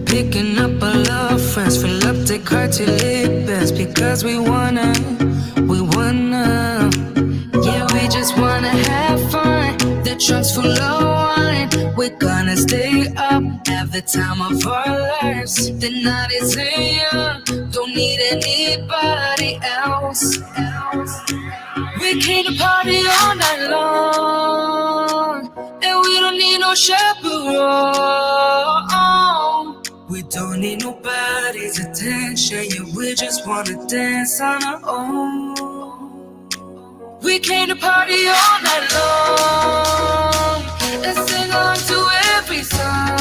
Picking up our love friends, fill up the car till it bends. Because we wanna. Yeah, we just wanna have fun. The trunk's full of wine. We're gonna stay up, have the time of our lives. The night is young, don't need anybody else. We came to party all night long, and we don't need no chaperone. We don't need nobody's attention, yeah, we just wanna dance on our own. We came to party all night long and sing on to every song.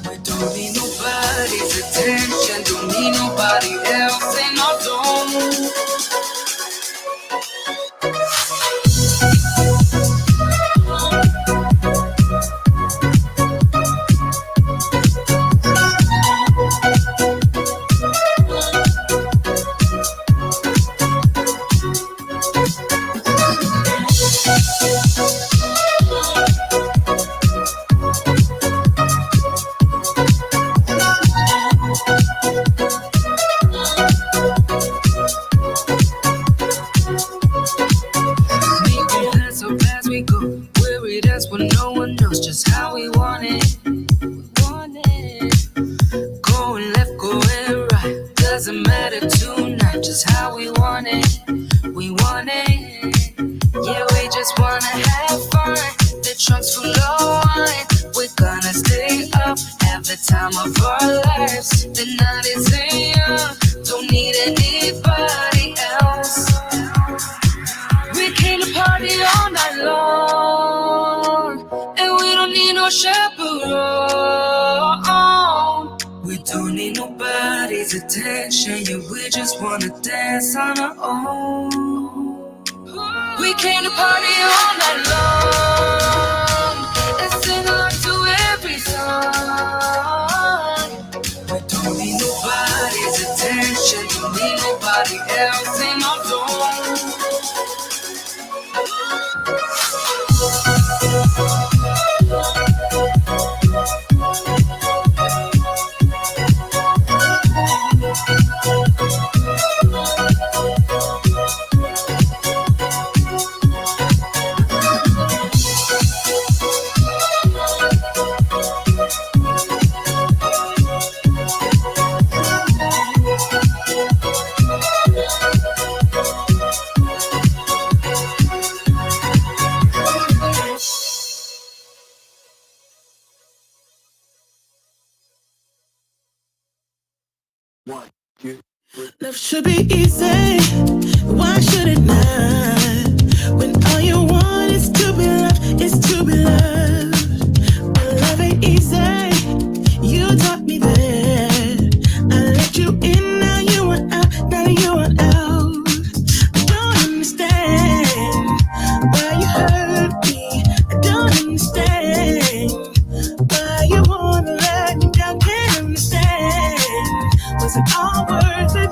We don't need nobody's attention, don't need nobody else, and no, don't. Attention, yeah, we just wanna dance on our own. We came to party all night long and sing on to every song. We don't need nobody's attention, don't need nobody else, ain't no don't. Love should be easy, why should it not? When all you want is to be loved, is to be loved. But love ain't easy, you taught me that. I let you in, now you want out, now you want out. I don't understand why you hurt me. I don't understand why you wanna let me down. Can't understand, was it all worth it?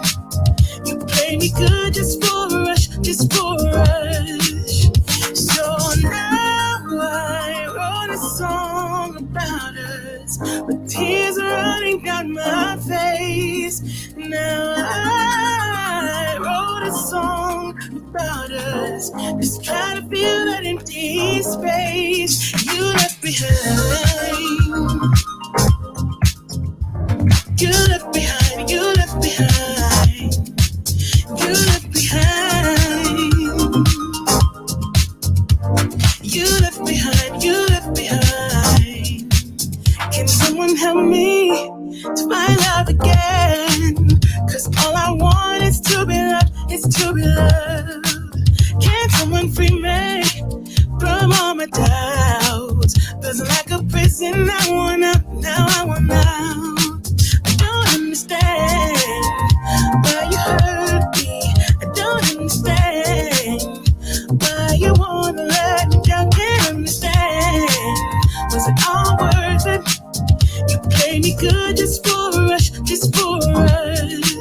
You played me good just for a rush, just for a rush. So now I wrote a song about us, with tears running down my face. Now I wrote a song about us, just trying to fill that empty space you left behind. You left behind, you left behind. You left behind. You left behind, you left behind. Can someone help me to find love again? Cause all I want is to be loved, is to be loved. Can someone free me from all my doubts? Feels like a prison, I want out, now I want out. I don't understand why you hurt me. I don't understand why you wanna let me down. Can't understand, was it all worth it? You played me good just for a rush, just for a rush.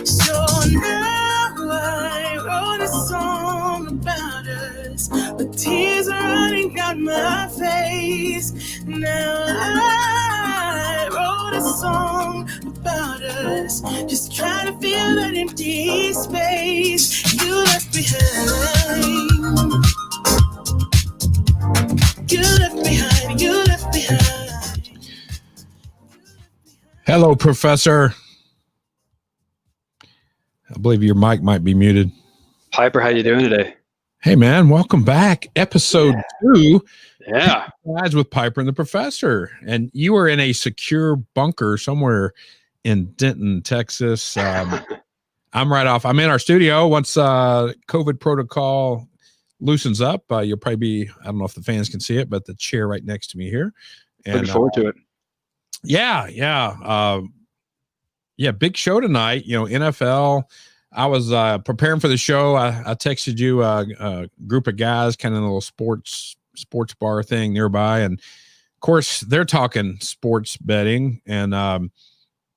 So now I wrote a song about us, with tears running down my face. Now I wrong about us. Just trying to fill that empty space you left behind. You left behind. You left behind. Hello, Professor. I believe your mic might be muted. Piper, how you doing today? Hey, man, welcome back. Episode 2. Yeah. Guys with Piper and the Professor. And you were in a secure bunker somewhere in Denton, Texas. I'm I'm in our studio. Once COVID protocol loosens up, you'll probably be, I don't know if the fans can see it, but the chair right next to me here. And, looking forward to it. Yeah. Big show tonight. NFL. I was preparing for the show. I texted you a group of guys, kind of a little sports bar thing nearby, and of course they're talking sports betting. And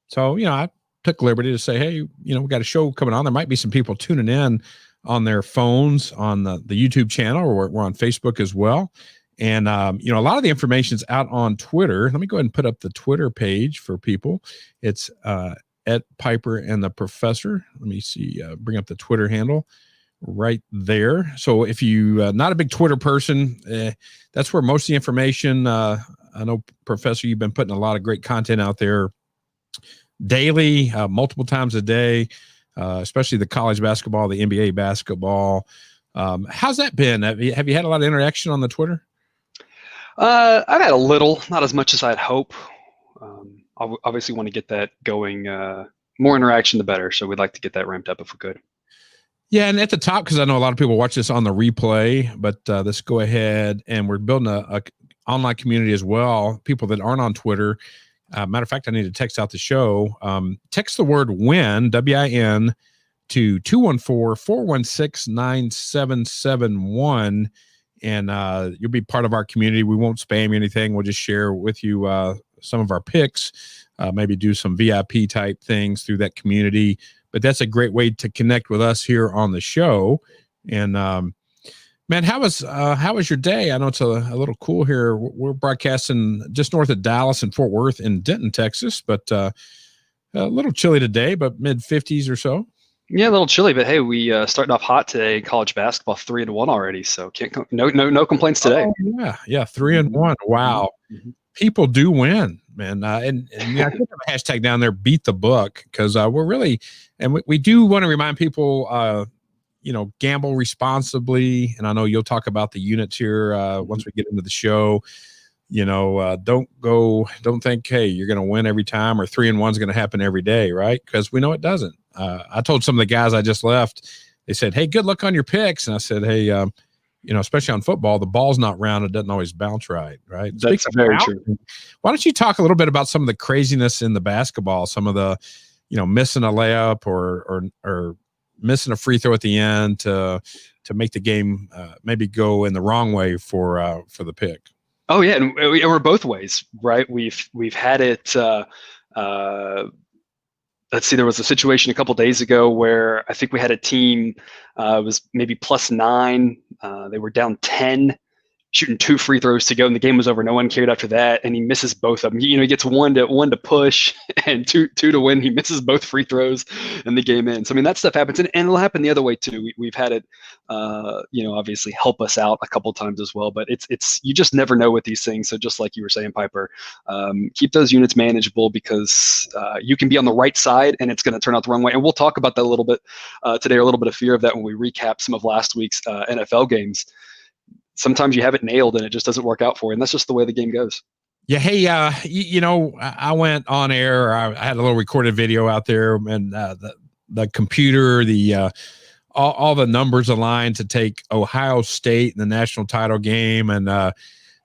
so I took liberty to say, hey, we got a show coming on. There might be some people tuning in on their phones on the YouTube channel, or we're on Facebook as well. And a lot of the information's out on Twitter. Let me go ahead and put up the Twitter page for people. It's at Piper and the Professor. Let me see, bring up the Twitter handle right there. So if you not a big Twitter person, that's where most of the information, I know, Professor, you've been putting a lot of great content out there daily, multiple times a day, especially the college basketball, the NBA basketball. How's that been? Have you had a lot of interaction on the Twitter? I've had a little, not as much as I'd hope. I obviously want to get that going. More interaction, the better. So we'd like to get that ramped up if we could. Yeah, and at the top, because I know a lot of people watch this on the replay, but let's go ahead, and we're building a online community as well. People that aren't on Twitter. Matter of fact, I need to text out the show. Text the word WIN, W-I-N, to 214-416-9771. And you'll be part of our community. We won't spam you anything. We'll just share with you some of our picks, maybe do some VIP type things through that community. But that's a great way to connect with us here on the show. And man, how was your day? I know it's a little cool here. We're broadcasting just north of Dallas and Fort Worth in Denton, Texas, but a little chilly today, but mid-50s or so. Yeah, a little chilly, but hey, we starting off hot today. College basketball 3-1 already, so no complaints today. Oh, yeah, 3-1. Wow, people do win, man. And I put a hashtag down there, beat the book, because we're really, and we do want to remind people, gamble responsibly. And I know you'll talk about the units here once we get into the show. Don't think, hey, you're going to win every time, or 3-1 is going to happen every day, right? Because we know it doesn't. I told some of the guys I just left, they said, hey, good luck on your picks. And I said, hey, especially on football, the ball's not round. It doesn't always bounce right. That's very true. Why don't you talk a little bit about some of the craziness in the basketball, some of the, missing a layup or missing a free throw at the end to make the game maybe go in the wrong way for the pick. Oh yeah, and we're both ways, right? We've had it. Let's see, there was a situation a couple days ago where I think we had a team, it was maybe +9. They were down 10, shooting 2 free throws to go, and the game was over. No one cared after that, and he misses both of them. He gets one to push and two to win. He misses both free throws, and the game ends. I mean, that stuff happens, and it'll happen the other way too. We've had it, obviously help us out a couple times as well. But it's you just never know with these things. So just like you were saying, Piper, keep those units manageable, because you can be on the right side and it's going to turn out the wrong way. And we'll talk about that a little bit today, or a little bit of fear of that when we recap some of last week's NFL games. Sometimes you have it nailed and it just doesn't work out for you. And that's just the way the game goes. Yeah. Hey, I went on air. I had a little recorded video out there, and the computer, all the numbers aligned to take Ohio State in the national title game. And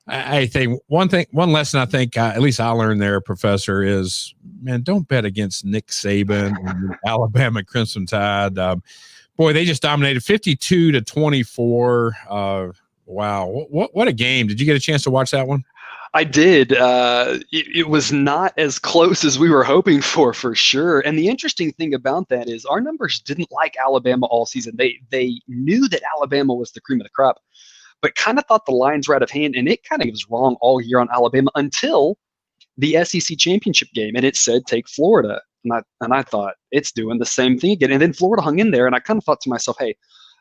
I think one lesson I think at least I learned there, Professor, is, man, don't bet against Nick Saban and Alabama Crimson Tide. Boy, they just dominated 52-24. Wow. What a game. Did you get a chance to watch that one? I did. It was not as close as we were hoping for sure. And the interesting thing about that is our numbers didn't like Alabama all season. They knew that Alabama was the cream of the crop, but kind of thought the lines were out of hand. And it kind of was wrong all year on Alabama until the SEC championship game, and it said take Florida. And I thought it's doing the same thing again. And then Florida hung in there, and I kind of thought to myself, hey,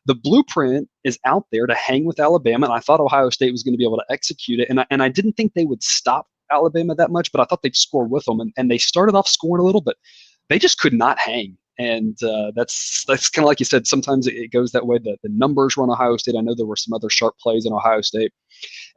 the blueprint is out there to hang with Alabama, and I thought Ohio State was going to be able to execute it. And I didn't think they would stop Alabama that much, but I thought they'd score with them. And they started off scoring a little, but they just could not hang. And that's kind of like you said, sometimes it goes that way. The numbers run Ohio State. I know there were some other sharp plays in Ohio State,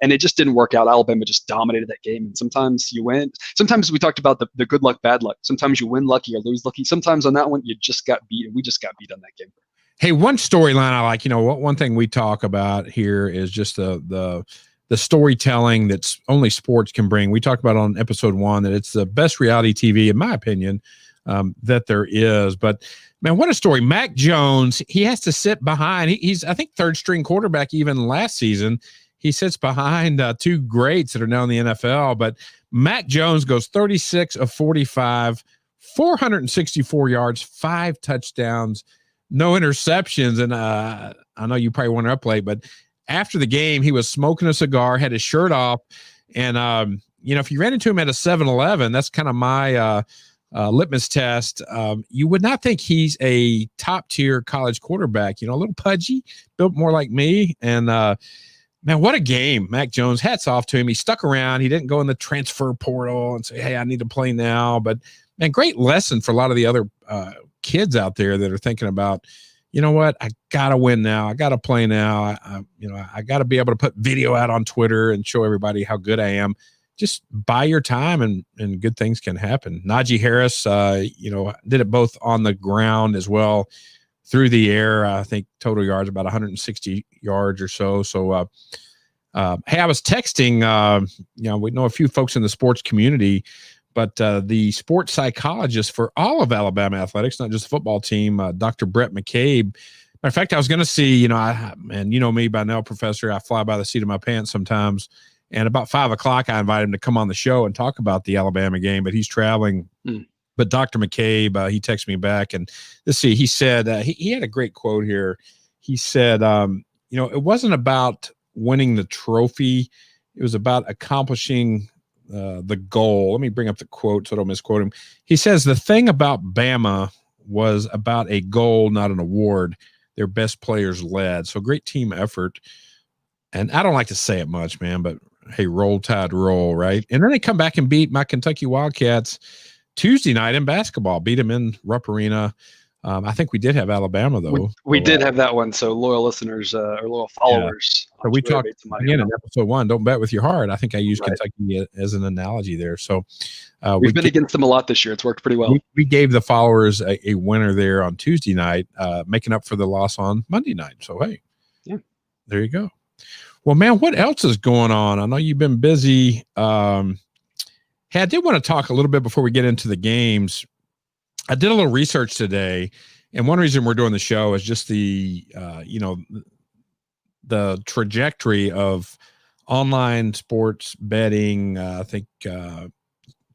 and it just didn't work out. Alabama just dominated that game. And sometimes you win. Sometimes we talked about the good luck, bad luck. Sometimes you win lucky or lose lucky. Sometimes on that one, you just got beat, and we just got beat on that game. Hey, one storyline I like, one thing we talk about here is just the storytelling that's only sports can bring. We talked about on episode 1 that it's the best reality TV, in my opinion, that there is. But man, what a story. Mac Jones, he has to sit behind. He's, I think, third string quarterback even last season. He sits behind two greats that are now in the NFL. But Mac Jones goes 36 of 45, 464 yards, 5 touchdowns, no interceptions. And I know you probably weren't up late, but after the game, he was smoking a cigar, had his shirt off. And, if you ran into him at a 7-Eleven, that's kind of my litmus test. You would not think he's a top-tier college quarterback, a little pudgy, built more like me. And, man, what a game. Mac Jones, hats off to him. He stuck around. He didn't go in the transfer portal and say, hey, I need to play now. But, man, great lesson for a lot of the other kids out there that are thinking about, you know what, I got to win now. I got to play now. I got to be able to put video out on Twitter and show everybody how good I am. Just buy your time and good things can happen. Najee Harris, did it both on the ground as well through the air. I think total yards about 160 yards or so. So, hey, I was texting, we know a few folks in the sports community, but the sports psychologist for all of Alabama athletics, not just the football team, Dr. Brett McCabe. Matter of fact, I was going to see, and you know me by now, Professor, I fly by the seat of my pants sometimes. And about 5 o'clock, I invited him to come on the show and talk about the Alabama game, but he's traveling. But Dr. McCabe, he texted me back, and let's see, he said, he had a great quote here. He said, it wasn't about winning the trophy. It was about accomplishing the goal. Let me bring up the quote so I don't misquote him. He says, the thing about Bama was about a goal, not an award. Their best players led. So great team effort. And I don't like to say it much, man, but hey, roll tide roll, right? And then they come back and beat my Kentucky Wildcats Tuesday night in basketball, beat them in Rupp Arena. I think we did have Alabama, though. We did have that one. So loyal listeners or loyal followers. Yeah. So we talked again in episode 1, don't bet with your heart. I think I used Kentucky as an analogy there. So we've been against them a lot this year. It's worked pretty well. We gave the followers a winner there on Tuesday night, making up for the loss on Monday night. So, hey, there you go. Well, man, what else is going on? I know you've been busy. Hey, I did want to talk a little bit before we get into the games. I did a little research today, and one reason we're doing the show is just the trajectory of online sports betting. I think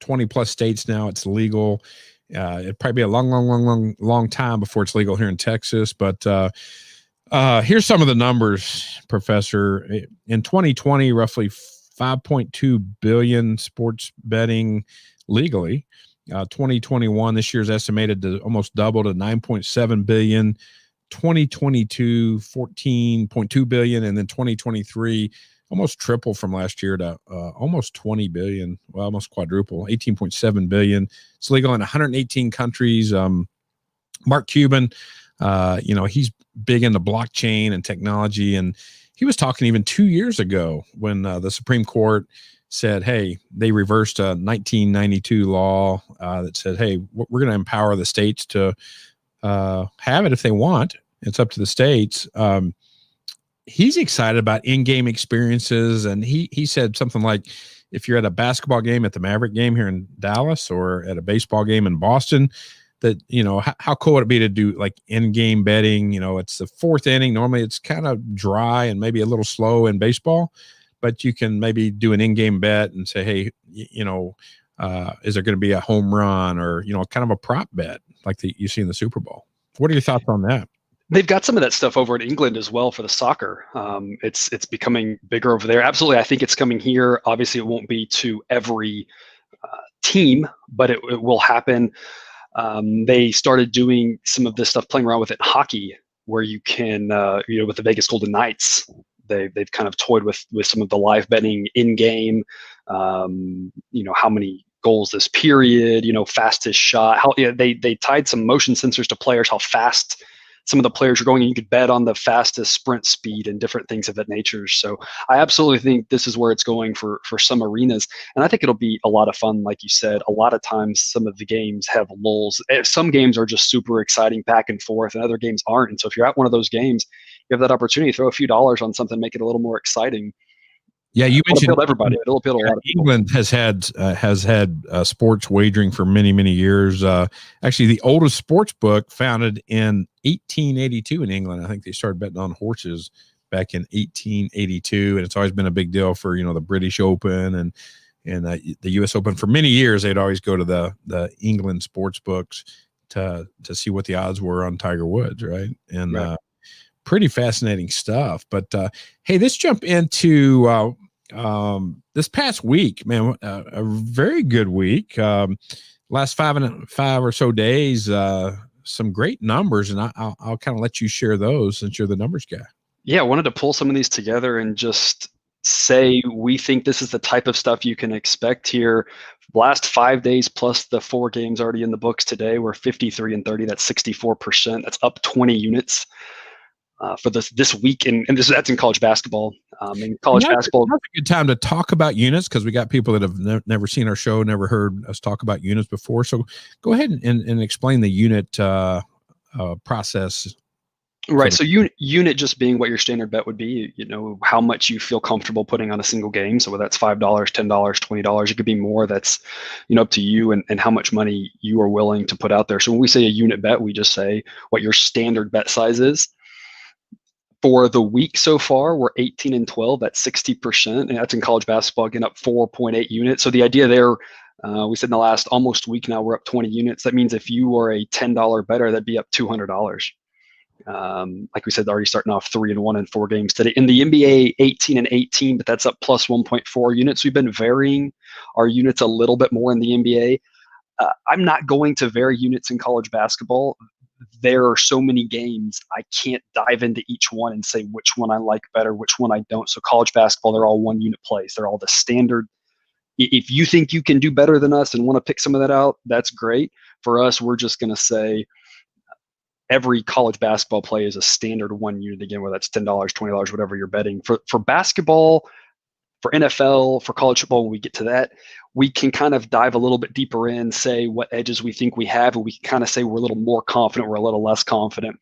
20 plus states now it's legal. It'd probably be a long time before it's legal here in Texas, but here's some of the numbers, Professor. In 2020, roughly 5.2 billion sports betting legally. 2021, this year's estimated to almost double to 9.7 billion. 2022, 14.2 billion, and then 2023, almost triple from last year to almost 20 billion. Well, almost quadruple, 18.7 billion. It's legal in 118 countries. Mark Cuban, he's big into blockchain and technology, and he was talking even 2 years ago when the Supreme Court said, hey, they reversed a 1992 law that said, hey, we're going to empower the states to have it if they want. It's up to the states. He's excited about in-game experiences, and he said something like, if you're at a basketball game at the Maverick game here in Dallas or at a baseball game in Boston, that, how cool would it be to do like in-game betting? It's the 4th inning. Normally it's kind of dry and maybe a little slow in baseball, but you can maybe do an in-game bet and say, hey, is there going to be a home run or, kind of a prop bet like you see in the Super Bowl? What are your thoughts on that? They've got some of that stuff over in England as well for the soccer. It's becoming bigger over there. Absolutely. I think it's coming here. Obviously it won't be to every team, but it will happen. They started doing some of this stuff, playing around with it in hockey, where you can, with the Vegas Golden Knights, they've kind of toyed with some of the live betting in game. How many goals this period, fastest shot. How they tied some motion sensors to players, how fast some of the players are going, and you could bet on the fastest sprint speed and different things of that nature. So I absolutely think this is where it's going for some arenas. And I think it'll be a lot of fun. Like you said, a lot of times some of the games have lulls. Some games are just super exciting back and forth, and other games aren't. And so if you're at one of those games, you have that opportunity to throw a few dollars on something, make it a little more exciting. Yeah, you mentioned it'll appeal to everybody. It'll appeal to a lot of people. England has had sports wagering for many, many years. Actually, the oldest sports book founded in 1882 in England. I think they started betting on horses back in 1882, and it's always been a big deal for the British Open and the U.S. Open. For many years, they'd always go to the England sports books to see what the odds were on Tiger Woods, right? And right. Pretty fascinating stuff. But hey, let's jump into this past week, man. A very good week. Last five or so days, some great numbers, and I'll kind of let you share those since you're the numbers guy. Yeah, I wanted to pull some of these together and just say we think this is the type of stuff you can expect here. Last 5 days plus the 4 games already in the books today, we're 53-30. That's 64%. That's up 20 units. For this week, and that's in college basketball. In college basketball, that's a good time to talk about units because we got people that have never seen our show, never heard us talk about units before. So go ahead and explain the unit process. Right. So unit just being what your standard bet would be. How much you feel comfortable putting on a single game. So whether that's $5, $10, $20, it could be more. That's up to you and how much money you are willing to put out there. So when we say a unit bet, we just say what your standard bet size is. For the week so far, we're 18-12. That's 60%, and that's in college basketball, again up 4.8 units. So the idea there, we said in the last almost week now, we're up 20 units. That means if you are a $10 bettor, that'd be up $200. Like we said, already starting off 3-1 in 4 games today. In the NBA, 18-18, but that's up plus 1.4 units. We've been varying our units a little bit more in the NBA. I'm not going to vary units in college basketball. There are so many games, I can't dive into each one and say which one I like better, which one I don't. So college basketball, they're all 1 unit plays. They're all the standard. If you think you can do better than us and want to pick some of that out, that's great. For us, we're just going to say every college basketball play is a standard 1 unit, again, whether that's $10, $20, whatever you're betting. For basketball, for NFL, for college football, when we get to that, we can kind of dive a little bit deeper in, say what edges we think we have, and we can kind of say we're a little more confident, we're a little less confident.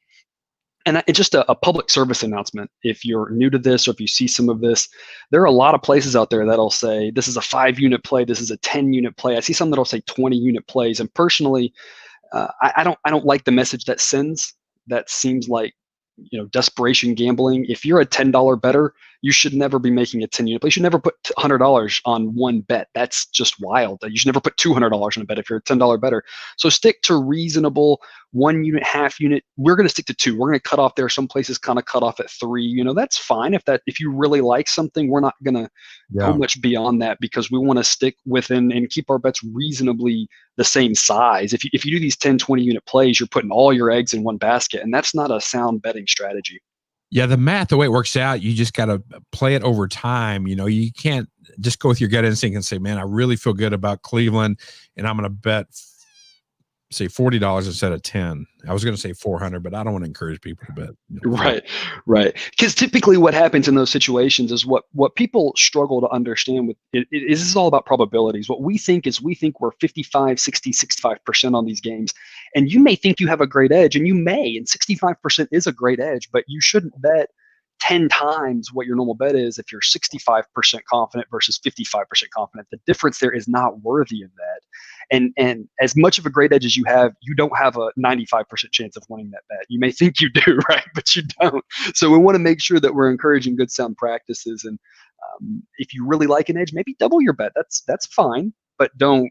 And it's just a public service announcement. If you're new to this or if you see some of this, there are a lot of places out there that'll say this is a 5-unit play, this is a 10-unit play. I see some that'll say 20-unit plays. And personally, I don't like the message that sends. That seems like desperation gambling. If you're a $10 bettor, you should never be making a 10-unit play. You should never put $100 on one bet. That's just wild. You should never put $200 on a bet if you're a $10 bettor. So stick to reasonable 1 unit, half unit. We're going to stick to 2. We're going to cut off there. Some places kind of cut off at 3. That's fine. If you really like something, we're not going to go much beyond that because we want to stick within and keep our bets reasonably the same size. If you do these 10, 20 unit plays, you're putting all your eggs in one basket, and that's not a sound betting strategy. Yeah, the math, the way it works out, you just got to play it over time. You can't just go with your gut instinct and say, man, I really feel good about Cleveland, and I'm going to bet, say, $40 instead of 10. I was going to say 400, but I don't want to encourage people to bet. Right. Because typically what happens in those situations is what people struggle to understand with it is this is all about probabilities. What we think is we're 55, 60, 65% on these games. And you may think you have a great edge, and you may, and 65% is a great edge, but you shouldn't bet 10 times what your normal bet is if you're 65% confident versus 55% confident. The difference there is not worthy of that. And as much of a great edge as you have, you don't have a 95% chance of winning that bet. You may think you do, right? But you don't. So we want to make sure that we're encouraging good sound practices. And if you really like an edge, maybe double your bet. That's fine, but don't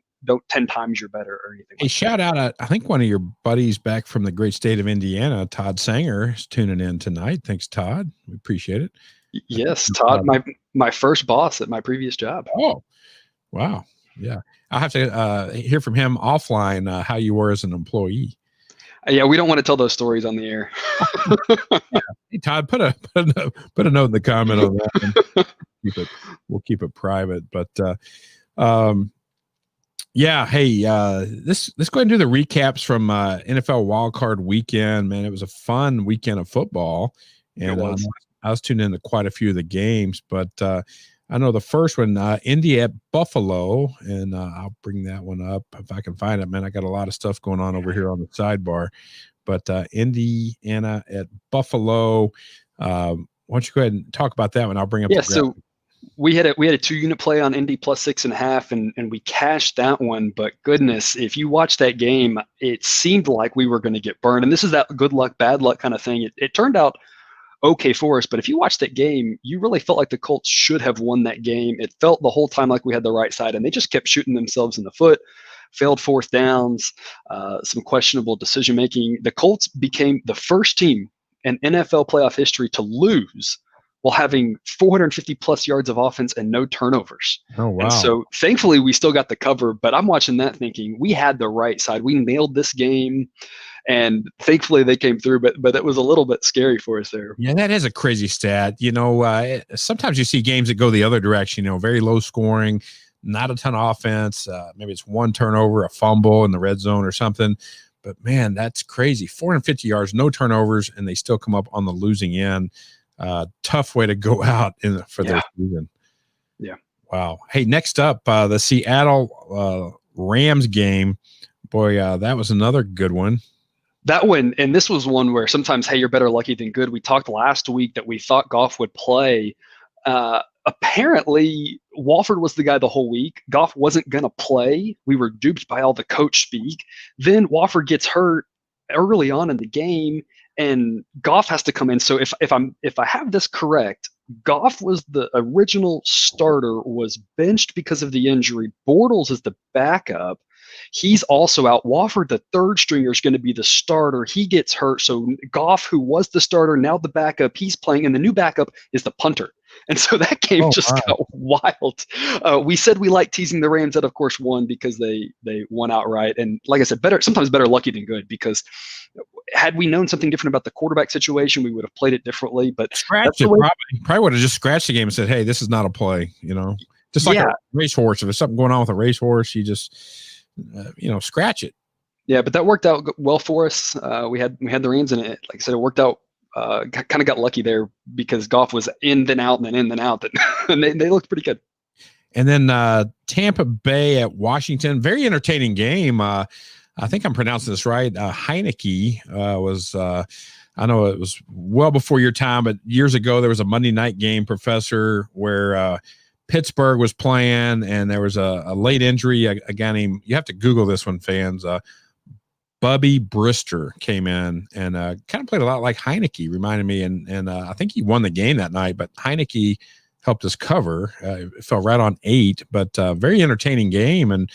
10 times your bet or anything. Hey, shout out, I think one of your buddies back from the great state of Indiana, Todd Sanger, is tuning in tonight. Thanks, Todd. We appreciate it. Yes, Todd, my first boss at my previous job. Oh, wow. Yeah. I'll have to hear from him offline how you were as an employee. Yeah, we don't want to tell those stories on the air. Hey, Todd, put a note in the comment on that. We'll keep it private. But yeah, hey, let's go ahead and do the recaps from NFL Wildcard Weekend. Man, it was a fun weekend of football, and I was tuned into quite a few of the games. But I know the first one, Indy at Buffalo, and I'll bring that one up if I can find it. Man, I got a lot of stuff going on over here on the sidebar. But Indiana at Buffalo. Why don't you go ahead and talk about that one? I'll bring up. Yeah, so we had a 2-unit play on Indy plus 6.5, and we cashed that one. But goodness, if you watch that game, it seemed like we were going to get burned. And this is that good luck, bad luck kind of thing. It turned out okay for us, but if you watch that game, you really felt like the Colts should have won that game. It felt the whole time like we had the right side, and they just kept shooting themselves in the foot. Failed fourth downs, some questionable decision making. The Colts became the first team in NFL playoff history to lose while having 450 plus yards of offense and no turnovers. Oh, wow. And so thankfully we still got the cover, but I'm watching that thinking we had the right side. We nailed this game, and thankfully they came through, but it was a little bit scary for us there. Yeah, that is a crazy stat. Sometimes you see games that go the other direction, very low scoring, not a ton of offense. Maybe it's one turnover, a fumble in the red zone or something. But, man, that's crazy. 450 yards, no turnovers, and they still come up on the losing end. Tough way to go out for their season. Yeah. Wow. Hey, next up, the Seattle Rams game. Boy, that was another good one. That one, and this was one where sometimes, hey, you're better lucky than good. We talked last week that we thought Goff would play. Apparently, Walford was the guy the whole week. Goff wasn't going to play. We were duped by all the coach speak. Then Walford gets hurt early on in the game, and Goff has to come in. So if I have this correct, Goff was the original starter, was benched because of the injury. Bortles is the backup. He's also out. Walford, the third stringer, is going to be the starter. He gets hurt. So Goff, who was the starter, now the backup, he's playing, and the new backup is the punter. And so that game got wild. We said we like teasing the Rams. That, of course, won because they won outright. And like I said, sometimes better lucky than good, because had we known something different about the quarterback situation, we would have played it differently. But scratched it. Probably would have just scratched the game and said, hey, this is not a play, Just like a racehorse. If there's something going on with a racehorse, you just scratch it. Yeah, but that worked out well for us. We had the Rams in it. Like I said, it worked out. Kind of got lucky there because Goff was in then out and then in then out, and they looked pretty good. And then Tampa Bay at Washington, very entertaining game. I think I'm pronouncing this right. Heineke was. I know it was well before your time, but years ago there was a Monday night game, Professor, where Pittsburgh was playing, and there was a late injury. A guy named, you have to Google this one, fans. Bubby Brister came in and kind of played a lot like Heineke, reminded me. And I think he won the game that night, but Heineke helped us cover. It fell right on 8, but very entertaining game. And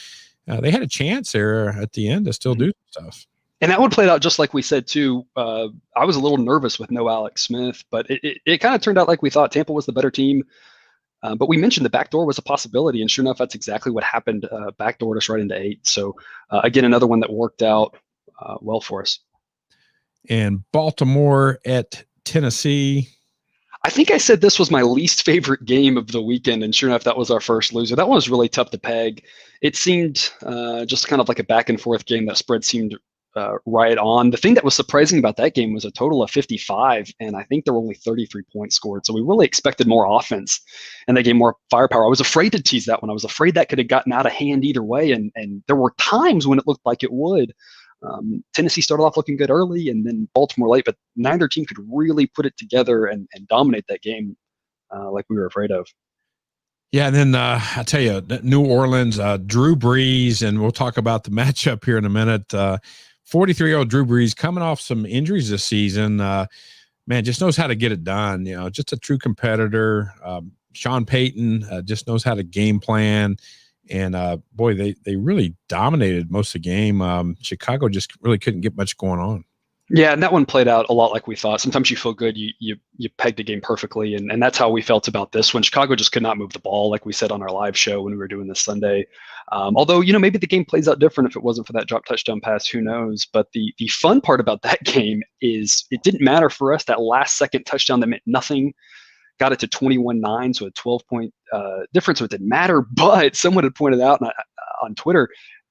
they had a chance there at the end to still do stuff. And that one played out just like we said, too. I was a little nervous with no Alex Smith, but it kind of turned out like we thought. Tampa was the better team. But we mentioned the backdoor was a possibility, and sure enough, that's exactly what happened. Backdoored us right into 8. So, again, another one that worked out well for us. And Baltimore at Tennessee. I think I said this was my least favorite game of the weekend, and sure enough, that was our first loser. That one was really tough to peg. It seemed just kind of like a back-and-forth game. That spread seemed right on. The thing that was surprising about that game was a total of 55, and I think there were only 33 points scored. So we really expected more offense, and they gave more firepower. I was afraid to tease that one. I was afraid that could have gotten out of hand either way, and there were times when it looked like it would. Tennessee started off looking good early, and then Baltimore late, but neither team could really put it together and dominate that game like we were afraid of. Yeah, and then I tell you, New Orleans, Drew Brees, and we'll talk about the matchup here in a minute. 43-year-old Drew Brees coming off some injuries this season. Man, just knows how to get it done. Just a true competitor. Sean Payton just knows how to game plan. And, boy, they really dominated most of the game. Chicago just really couldn't get much going on. Yeah, and that one played out a lot like we thought. Sometimes you feel good, you pegged the game perfectly, and that's how we felt about this one. Chicago just could not move the ball, like we said on our live show when we were doing this Sunday. Although, maybe the game plays out different if it wasn't for that drop touchdown pass, who knows? But the fun part about that game is it didn't matter for us. That last second touchdown that meant nothing got it to 21-9, so a 12-point difference, so it didn't matter. But someone had pointed out on Twitter,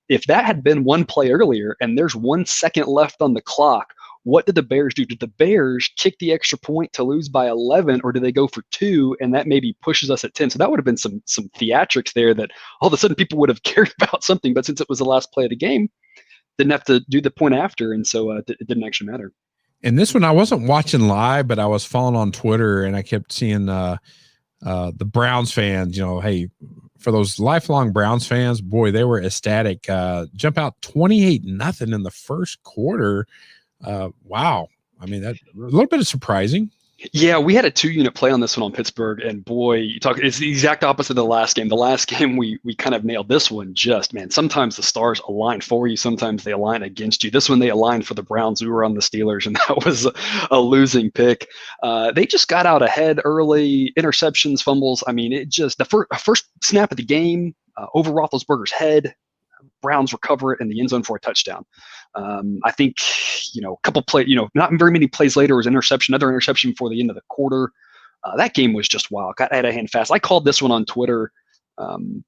if that had been one play earlier and there's 1 second left on the clock, what did the Bears do? Did the Bears kick the extra point to lose by 11, or do they go for 2, and that maybe pushes us at 10? So that would have been some theatrics there that all of a sudden people would have cared about something, but since it was the last play of the game, didn't have to do the point after, and so it didn't actually matter. And this one, I wasn't watching live, but I was following on Twitter, and I kept seeing the Browns fans, hey, for those lifelong Browns fans, boy, they were ecstatic. Jump out 28-0 in the first quarter. Wow. I mean, that a little bit of surprising. Yeah, we had a 2-unit play on this one on Pittsburgh, and boy, it's the exact opposite of the last game. The last game we kind of nailed. This one man, sometimes the stars align for you, sometimes they align against you. This one they aligned for the Browns. We were on the Steelers, and that was a losing pick. They just got out ahead early, interceptions, fumbles. I mean, it just the first snap of the game over Roethlisberger's head. Browns recover it in the end zone for a touchdown. I think, a couple not very many plays later was another interception before the end of the quarter. That game was just wild. Got out of hand fast. I called this one on Twitter, in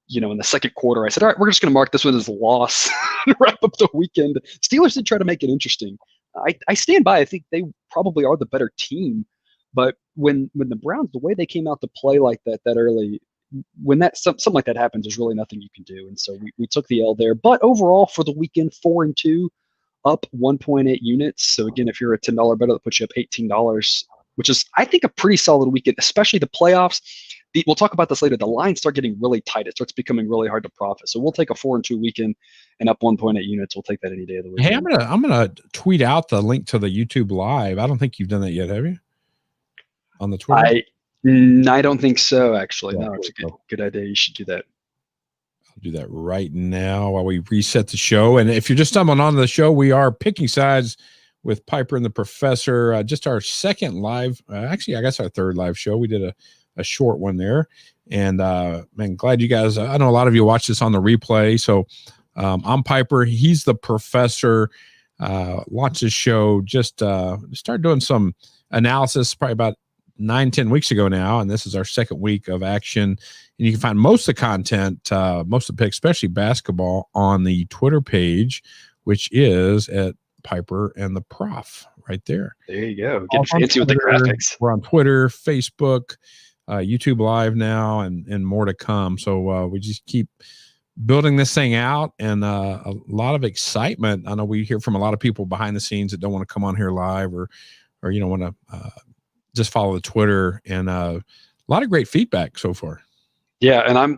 the second quarter. I said, all right, we're just going to mark this one as a loss and wrap up the weekend. Steelers did try to make it interesting. I stand by. I think they probably are the better team. But when the Browns, the way they came out to play like that early, when something like that happens, there's really nothing you can do. And so we took the L there. But overall, for the weekend, 4-2, up 1.8 units. So again, if you're a $10 better, that puts you up $18, which is, I think, a pretty solid weekend, especially the playoffs. We'll talk about this later. The lines start getting really tight. It starts becoming really hard to profit. So we'll take a 4-2 weekend and up 1.8 units. We'll take that any day of the week. Hey, I'm gonna tweet out the link to the YouTube live. I don't think you've done that yet, have you? On the Twitter. I don't think so, actually. Yeah, no, it's a good idea. You should do that. I'll do that right now while we reset the show. And if you're just stumbling onto the show, we are picking sides with Piper and the Professor. Just our second live, actually, I guess our third live show. We did a short one there. And man, glad you guys, I know a lot of you watch this on the replay. So I'm Piper. He's the Professor. Launched his show, just started doing some analysis probably about 9-10 weeks ago now, and this is our second week of action. And you can find most of the content, most of the picks, especially basketball, on the Twitter page, which is at Piper and the Prof right there. There you go. Get fancy with the graphics. We're on Twitter, Facebook, YouTube Live now, and more to come. So we just keep building this thing out, and a lot of excitement. I know we hear from a lot of people behind the scenes that don't want to come on here live or want to just follow the Twitter, and a lot of great feedback so far. Yeah, and I'm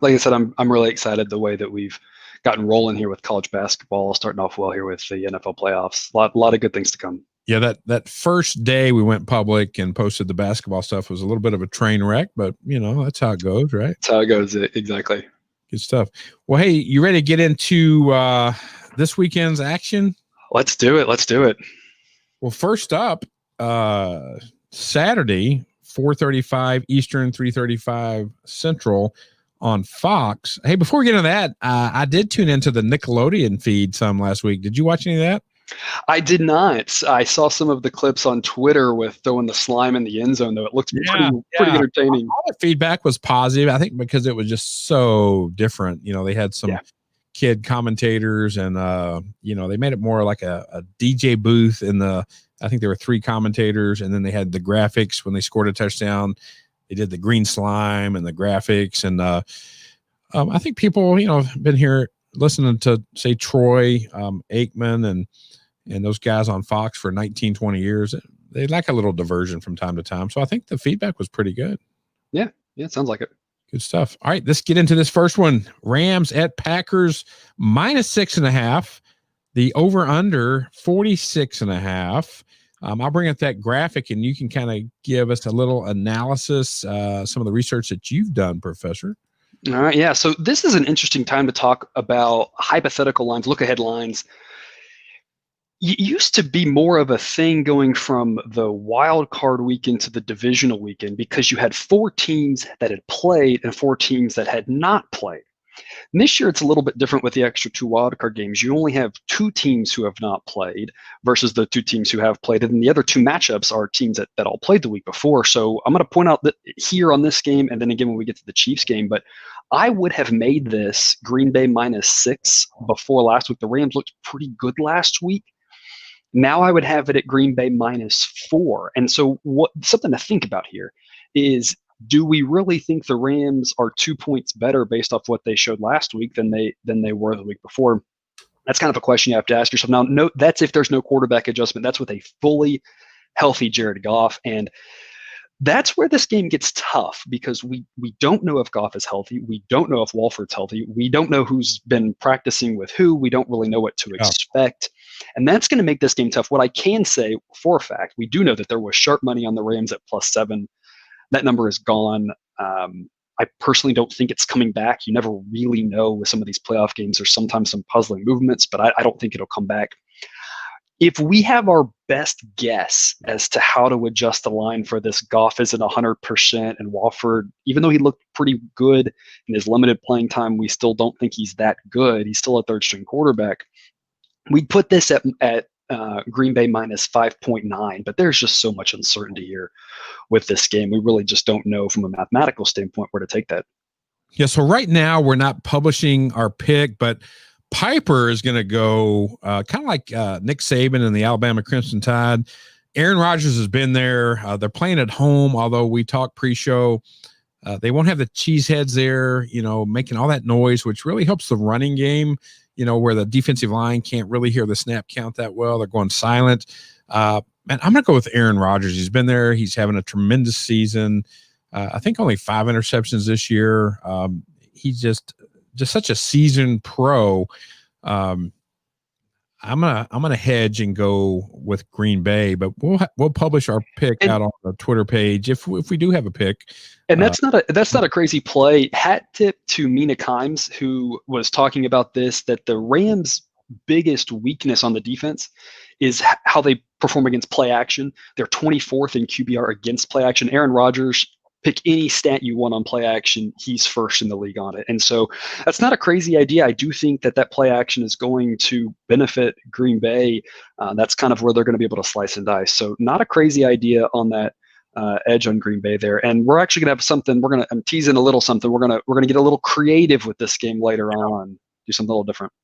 really excited the way that we've gotten rolling here with college basketball, starting off well here with the NFL playoffs. A lot of good things to come. Yeah, that first day we went public and posted the basketball stuff was a little bit of a train wreck, but that's how it goes, right? That's how it goes, exactly. Good stuff. Well, hey, you ready to get into this weekend's action? Let's do it. Well, first up, Saturday, 4:35 Eastern, 3:35 Central on Fox. Hey, before we get into that, I did tune into the Nickelodeon feed some last week. Did you watch any of that? I did not. I saw some of the clips on Twitter with throwing the slime in the end zone, though. It looked pretty entertaining. All the feedback was positive, I think, because it was just so different. They had some kid commentators, and they made it more like a DJ booth in the – I think there were 3 commentators, and then they had the graphics when they scored a touchdown. They did the green slime and the graphics. And I think people, have been here listening to, say, Troy Aikman and those guys on Fox for 19, 20 years. They like a little diversion from time to time. So I think the feedback was pretty good. Yeah, it sounds like it. Good stuff. All right, let's get into this first one. Rams at Packers, -6.5. The over-under, 46.5. I'll bring up that graphic, and you can kind of give us a little analysis, some of the research that you've done, Professor. All right, yeah. So this is an interesting time to talk about hypothetical lines, look-ahead lines. used to be more of a thing going from the wild card weekend to the divisional weekend because you had 4 teams that had played and 4 teams that had not played. And this year, it's a little bit different with the extra 2 wildcard games. You only have 2 teams who have not played versus the 2 teams who have played. And the other 2 matchups are teams that all played the week before. So I'm going to point out that here on this game, and then again when we get to the Chiefs game, but I would have made this Green Bay -6 before last week. The Rams looked pretty good last week. Now I would have it at Green Bay -4. And so something to think about here is, do we really think the Rams are 2 points better based off what they showed last week than they were the week before? That's kind of a question you have to ask yourself. Now, no, that's if there's no quarterback adjustment. That's with a fully healthy Jared Goff. And that's where this game gets tough because we don't know if Goff is healthy. We don't know if Walford's healthy. We don't know who's been practicing with who. We don't really know what to expect. And that's going to make this game tough. What I can say for a fact, we do know that there was sharp money on the Rams at +7. That number is gone. I personally don't think it's coming back. You never really know with some of these playoff games. There's sometimes some puzzling movements, but I don't think it'll come back. If we have our best guess as to how to adjust the line for this, Goff isn't 100%, and Walford, even though he looked pretty good in his limited playing time, we still don't think he's that good. He's still a third-string quarterback. We'd put this at Green Bay -5.9, but there's just so much uncertainty here with this game. We really just don't know from a mathematical standpoint where to take that. Yeah, so right now we're not publishing our pick, but Piper is going to go kind of like Nick Saban and the Alabama Crimson Tide. Aaron Rodgers has been there. They're playing at home, although we talked pre-show. They won't have the cheeseheads there, making all that noise, which really helps the running game, where the defensive line can't really hear the snap count that well. They're going silent. Man, I'm going to go with Aaron Rodgers. He's been there. He's having a tremendous season. I think only 5 interceptions this year. He's just such a seasoned pro. I'm gonna hedge and go with Green Bay, but we'll publish our pick out on the Twitter page if we do have a pick. And that's not a crazy play. Hat tip to Mina Kimes, who was talking about this, that the Rams' biggest weakness on the defense is how they perform against play action. They're 24th in QBR against play action. Aaron Rodgers, pick any stat you want on play action, he's first in the league on it. And so that's not a crazy idea. I do think that play action is going to benefit Green Bay. That's kind of where they're going to be able to slice and dice. So not a crazy idea on that edge on Green Bay there. And we're actually going to have something. I'm teasing a little something. We're going to get a little creative with this game later on, do something a little different.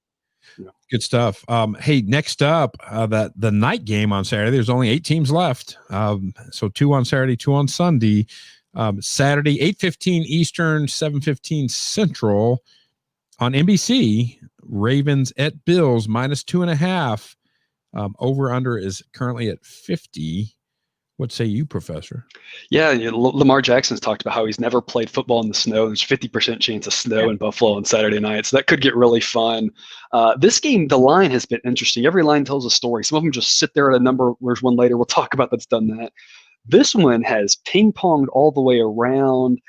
Yeah. Good stuff. Hey, next up, the night game on Saturday. There's only 8 teams left. So 2 on Saturday, 2 on Sunday. Saturday, 8:15 Eastern, 7:15 Central on NBC. Ravens at Bills -2.5. Over under is currently at 50. What say you, Professor? Yeah, Lamar Jackson's talked about how he's never played football in the snow. There's 50% chance of snow in Buffalo on Saturday night, so that could get really fun. This game, the line has been interesting. Every line tells a story. Some of them just sit there at a number. There's one later we'll talk about that's done that. This one has ping-ponged all the way around.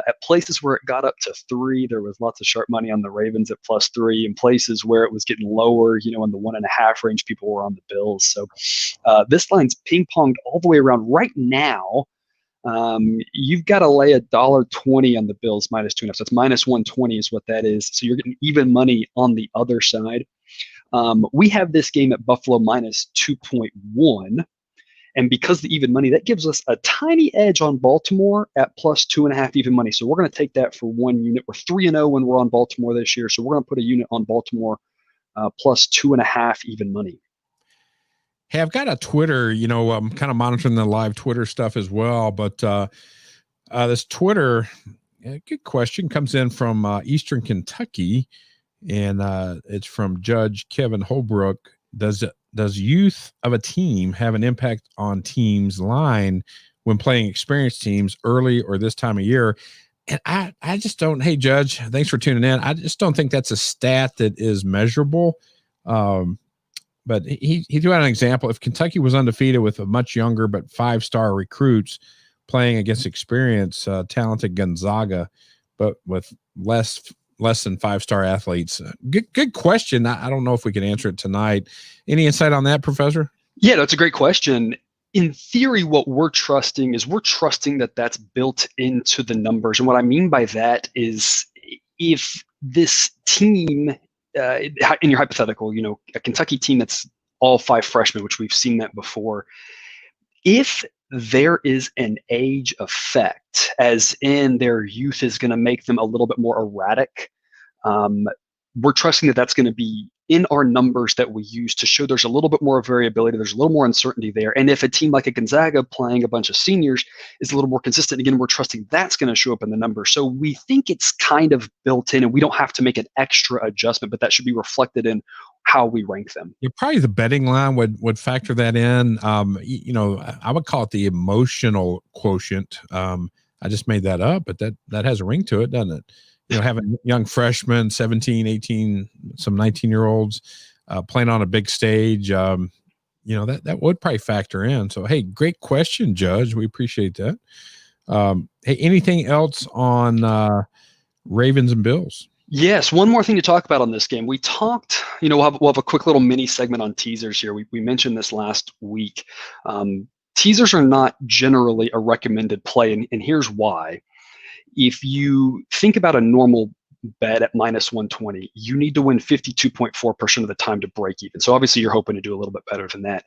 At places where it got up to 3, there was lots of sharp money on the Ravens at +3. In places where it was getting lower, in the 1.5 range, people were on the Bills. So this line's ping-ponged all the way around. Right now, you've got to lay $1.20 on the Bills -2.5. So it's -120 is what that is. So you're getting even money on the other side. We have this game at Buffalo -2.1. And because the even money, that gives us a tiny edge on Baltimore at +2.5 even money. So we're going to take that for 1 unit. We're 3-0 when we're on Baltimore this year. So we're going to put a unit on Baltimore +2.5 even money. Hey, I've got a Twitter, I'm kind of monitoring the live Twitter stuff as well. But this Twitter, good question, comes in from Eastern Kentucky. And it's from Judge Kevin Holbrook. Does youth of a team have an impact on teams' line when playing experienced teams early or this time of year? And I just don't. Hey, Judge, thanks for tuning in. I just don't think that's a stat that is measurable. But he threw out an example. If Kentucky was undefeated with a much younger but 5-star recruits playing against experienced, talented Gonzaga, but with less less than 5-star athletes? Good question. I don't know if we can answer it tonight. Any insight on that, Professor? Yeah, that's a great question. In theory, what we're trusting that that's built into the numbers. And what I mean by that is if this team, in your hypothetical, a Kentucky team that's all 5 freshmen, which we've seen that before, if there is an age effect, as in their youth is going to make them a little bit more erratic, we're trusting that that's going to be in our numbers that we use to show there's a little bit more variability, there's a little more uncertainty there. And if a team like a Gonzaga playing a bunch of seniors is a little more consistent, again, we're trusting that's going to show up in the numbers. So we think it's kind of built in, and we don't have to make an extra adjustment, but that should be reflected in how we rank them. Yeah, probably the betting line would factor that in. I would call it the emotional quotient. I just made that up, but that has a ring to it, doesn't it? Having young freshmen, 17, 18, some 19-year-olds playing on a big stage, that would probably factor in. So, hey, great question, Judge. We appreciate that. Hey, anything else on Ravens and Bills? Yes, one more thing to talk about on this game. We talked, we'll have a quick little mini segment on teasers here. We mentioned this last week. Teasers are not generally a recommended play, and here's why. If you think about a normal bet at minus 120, you need to win 52.4% of the time to break even. So obviously you're hoping to do a little bit better than that.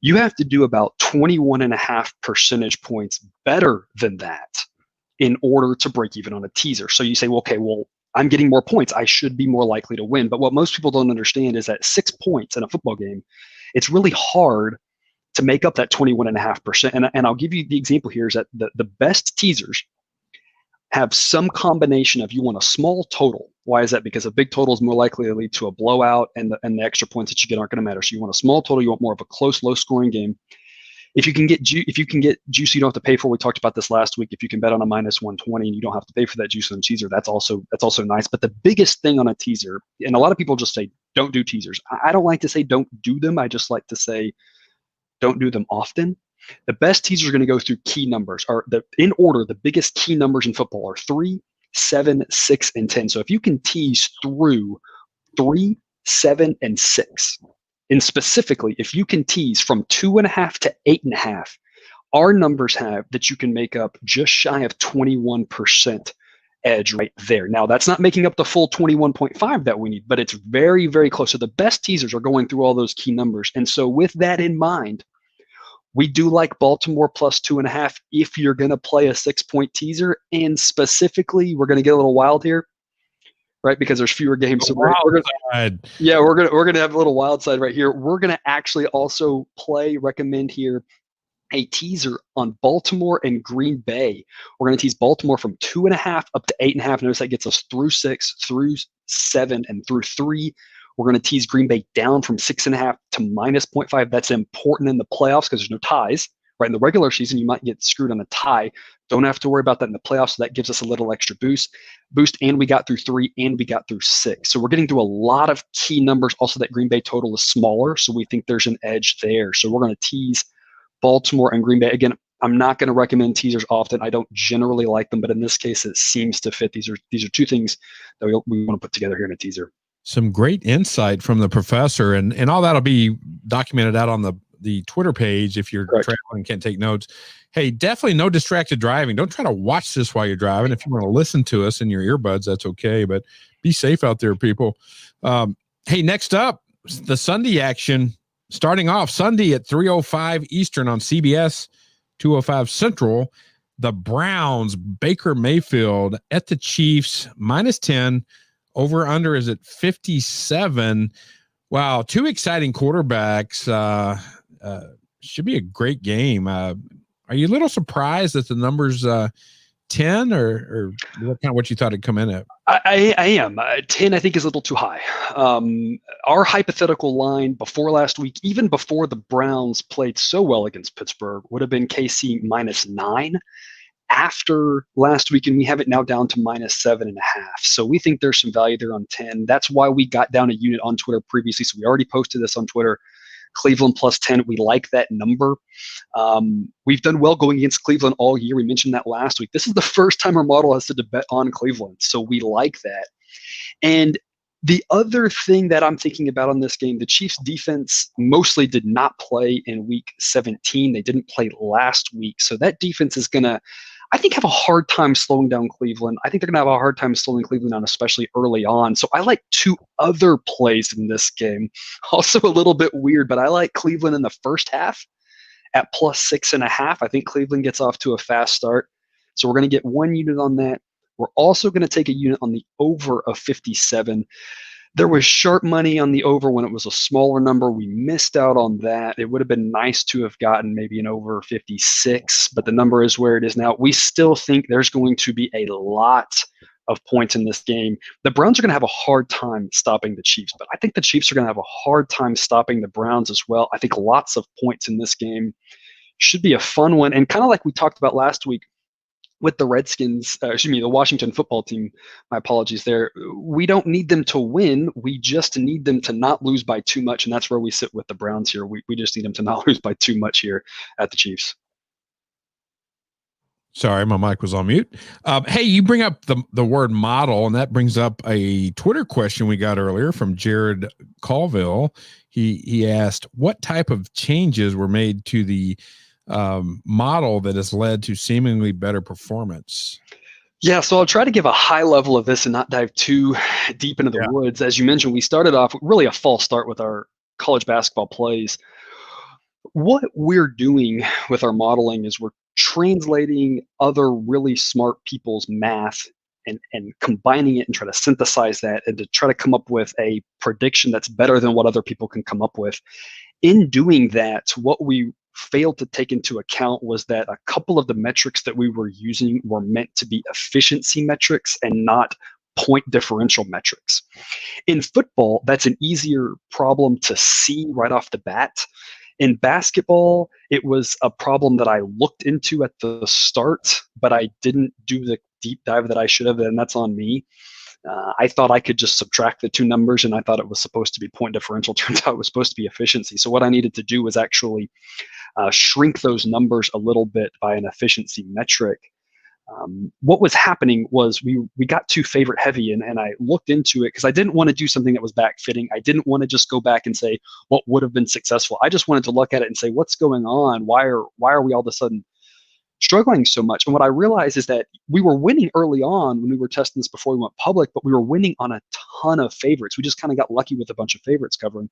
You have to do about 21.5 percentage points better than that in order to break even on a teaser. So you say, well, I'm getting more points. I should be more likely to win. But what most people don't understand is that 6 points in a football game, it's really hard to make up that 21.5%. And I'll give you the example here is that the best teasers have some combination of you want a small total. Why is that? Because a big total is more likely to lead to a blowout, and the extra points that you get aren't going to matter. So you want a small total. You want more of a close, low-scoring game. If you can get juice you don't have to pay for, we talked about this last week. If you can bet on a minus 120 and you don't have to pay for that juice on a teaser, that's also nice. But the biggest thing on a teaser, and a lot of people just say don't do teasers. I don't like to say don't do them. I just like to say don't do them often. The best teasers are going to go through key numbers. In order, the biggest key numbers in football are 3, 7, 6, and 10. So if you can tease through 3, 7, and 6, and specifically, if you can tease from 2.5 to 8.5, our numbers have that you can make up just shy of 21% edge right there. Now, that's not making up the full 21.5 that we need, but it's very, very close. So the best teasers are going through all those key numbers. And so with that in mind, we do like Baltimore plus 2.5 if you're going to play a 6-point teaser. And specifically, we're going to get a little wild here, right? Because there's fewer games. So we're going to have a little wild side right here. We're going to actually also recommend here a teaser on Baltimore and Green Bay. We're going to tease Baltimore from 2.5 up to 8.5. Notice that gets us through 6, through 7, and through 3. We're going to tease Green Bay down from 6.5 to minus 0.5. That's important in the playoffs because there's no ties, right? In the regular season, you might get screwed on a tie. Don't have to worry about that in the playoffs. So that gives us a little extra boost. And we got through 3 and we got through 6. So we're getting through a lot of key numbers. Also, that Green Bay total is smaller. So we think there's an edge there. So we're going to tease Baltimore and Green Bay. Again, I'm not going to recommend teasers often. I don't generally like them, but in this case, it seems to fit. These are two things that we want to put together here in a teaser. Some great insight from the professor, and all that'll be documented out on the Twitter page if you're Correct. traveling and can't take notes. Hey, definitely no distracted driving. Don't try to watch this while you're driving. If you want to listen to us in your earbuds, that's okay, but be safe out there, people. Hey, next up, the Sunday action, starting off Sunday at 3:05 Eastern on CBS, 2:05 Central. The Browns, Baker Mayfield at the Chiefs, minus 10. Over under is at 57. Wow, 2 exciting quarterbacks. Should be a great game. Are you a little surprised that the number's 10, or is that kind of what you thought it'd come in at? I am. 10, I think, is a little too high. Our hypothetical line before last week, even before the Browns played so well against Pittsburgh, would have been KC minus 9. After last week, and we have it now down to minus 7.5. So we think there's some value there on 10. That's why we got down a unit on Twitter previously. So we already posted this on Twitter. Cleveland plus 10. We like that number. We've done well going against Cleveland all year. We mentioned that last week. This is the first time our model has to bet on Cleveland. So we like that. And the other thing that I'm thinking about on this game, the Chiefs defense mostly did not play in week 17. They didn't play last week. So that defense is going to, I think, have a hard time slowing down Cleveland. I think they're going to have a hard time slowing Cleveland down, especially early on. So I like two other plays in this game. Also a little bit weird, but I like Cleveland in the first half at +6.5. I think Cleveland gets off to a fast start. So we're going to get 1 unit on that. We're also going to take a unit on the over of 57. There was sharp money on the over when it was a smaller number. We missed out on that. It would have been nice to have gotten maybe an over 56, but the number is where it is now. We still think there's going to be a lot of points in this game. The Browns are going to have a hard time stopping the Chiefs, but I think the Chiefs are going to have a hard time stopping the Browns as well. I think lots of points in this game. Should be a fun one. And kind of like we talked about last week, with the Redskins, the Washington football team, my apologies there. We don't need them to win. We just need them to not lose by too much. And that's where we sit with the Browns here. We just need them to not lose by too much here at the Chiefs. Sorry, my mic was on mute. Hey, you bring up the word model, and that brings up a Twitter question we got earlier from Jared Colville. He asked, what type of changes were made to the model that has led to seemingly better performance? Yeah, so I'll try to give a high level of this and not dive too deep into the woods. As you mentioned, we started off really a false start with our college basketball plays. What we're doing with our modeling is we're translating other really smart people's math and combining it and try to synthesize that and to try to come up with a prediction that's better than what other people can come up with. In doing that, what we failed to take into account was that a couple of the metrics that we were using were meant to be efficiency metrics and not point differential metrics. In football, that's an easier problem to see right off the bat. In basketball, it was a problem that I looked into at the start, but I didn't do the deep dive that I should have, and that's on me. I thought I could just subtract the two numbers, and I thought it was supposed to be point differential. Turns out it was supposed to be efficiency. So what I needed to do was actually shrink those numbers a little bit by an efficiency metric. What was happening was we got too favorite heavy, and I looked into it because I didn't want to do something that was back fitting. I didn't want to just go back and say what would have been successful. I just wanted to look at it and say, what's going on? Why are we all of a sudden struggling so much? And what I realized is that we were winning early on when we were testing this before we went public, but we were winning on a ton of favorites. We just kind of got lucky with a bunch of favorites covering.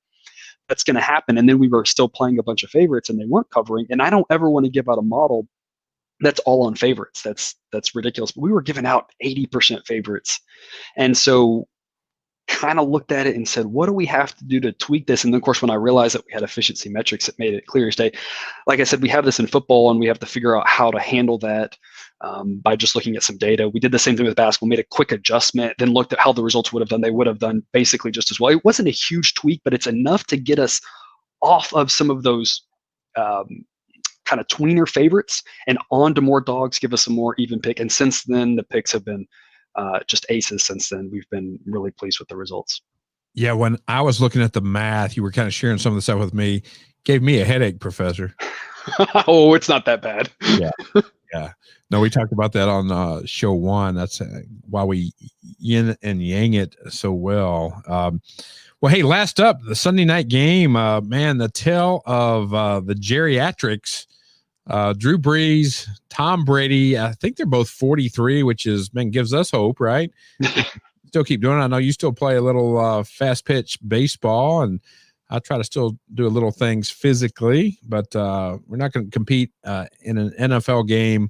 That's going to happen. And then we were still playing a bunch of favorites and they weren't covering. And I don't ever want to give out a model that's all on favorites. That's ridiculous. But we were giving out 80% favorites. And so kind of looked at it and said, what do we have to do to tweak this? And then, of course, when I realized that we had efficiency metrics, it made it clear as day. Like I said, we have this in football, and we have to figure out how to handle that by just looking at some data. We did the same thing with basketball, made a quick adjustment, then looked at how the results would have done. They would have done basically just as well. It wasn't a huge tweak, but it's enough to get us off of some of those kind of tweener favorites and on to more dogs, give us a more even pick. And since then, the picks have been just aces since then. We've been really pleased with the results. Yeah, when I was looking at the math, you were kind of sharing some of the stuff with me. Gave me a headache, Professor. Oh, it's not that bad. Yeah. No, we talked about that on show 1. That's why we yin and yang it so well. Well, hey, last up, the Sunday night game, man, the tale of the geriatrics, Drew Brees, Tom Brady. I think they're both 43, which is, man, gives us hope, right? Still keep doing it. I know you still play a little fast pitch baseball, and I try to still do a little things physically, but we're not going to compete in an NFL game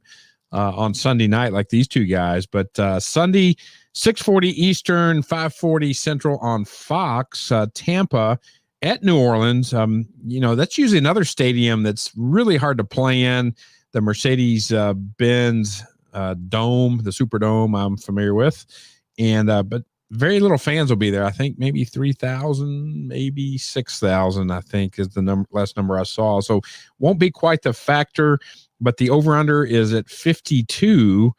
on Sunday night like these two guys. But Sunday, 6:40 Eastern, 5:40 Central on Fox, Tampa at New Orleans. That's usually another stadium that's really hard to play in. The Mercedes-Benz Dome, the Superdome, I'm familiar with. And but very little fans will be there. I think maybe 3,000, maybe 6,000, I think is the last number I saw. So won't be quite the factor, but the over-under is at 52.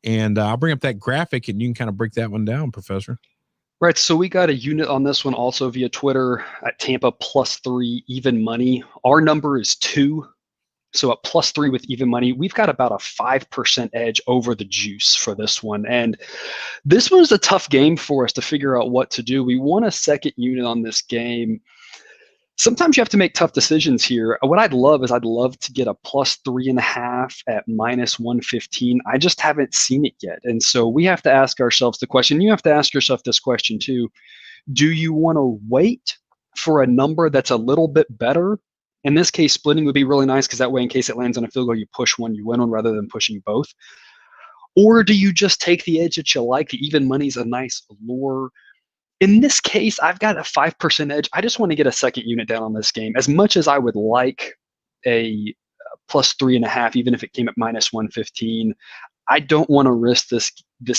And I'll bring up that graphic and you can kind of break that one down, Professor. Right, so we got a unit on this one also via Twitter at Tampa +3 even money. Our number is 2. So at +3 with even money, we've got about a 5% edge over the juice for this one. And this was a tough game for us to figure out what to do. We won a second unit on this game. Sometimes you have to make tough decisions here. What I'd love to get a +3.5 at -115. I just haven't seen it yet. And so we have to ask ourselves the question. You have to ask yourself this question too. Do you want to wait for a number that's a little bit better? In this case, splitting would be really nice because that way, in case it lands on a field goal, you push one, you win one, rather than pushing both. Or do you just take the edge that you like? The even money's a nice lure. In this case, I've got a 5% edge. I just want to get a second unit down on this game. As much as I would like a +3.5, even if it came at -115, I don't want to risk this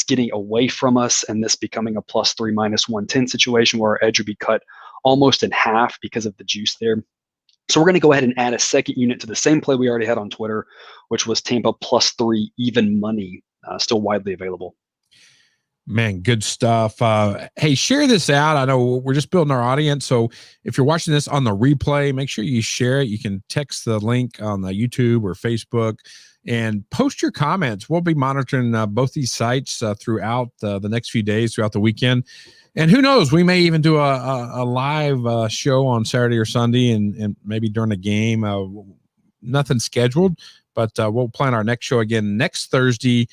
getting away from us and this becoming a +3 -110 situation where our edge would be cut almost in half because of the juice there. So we're going to go ahead and add a second unit to the same play we already had on Twitter, which was Tampa +3 even money, still widely available. Man, good stuff. Hey, share this out. I know we're just building our audience. So if you're watching this on the replay, make sure you share it. You can text the link on the YouTube or Facebook and post your comments. We'll be monitoring both these sites throughout the next few days, throughout the weekend. And who knows, we may even do a live show on Saturday or Sunday and maybe during a game. Nothing scheduled, but we'll plan our next show again next Thursday,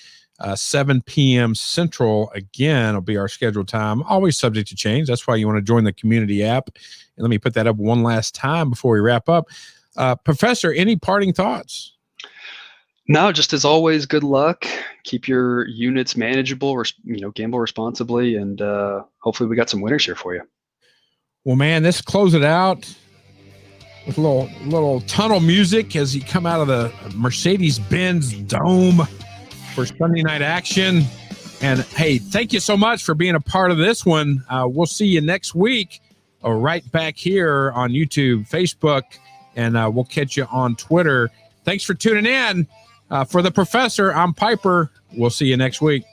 7 p.m. Central. Again, it'll be our scheduled time, always subject to change. That's why you want to join the community app. And let me put that up one last time before we wrap up. Professor, any parting thoughts? No, just as always, good luck. Keep your units manageable, gamble responsibly, and hopefully we got some winners here for you. Well, man, let's close it out with a little tunnel music as you come out of the Mercedes-Benz Dome for Sunday night action. And hey, thank you so much for being a part of this one. We'll see you next week right back here on YouTube, Facebook, and we'll catch you on Twitter. Thanks for tuning in. For the Professor, I'm Piper. We'll see you next week.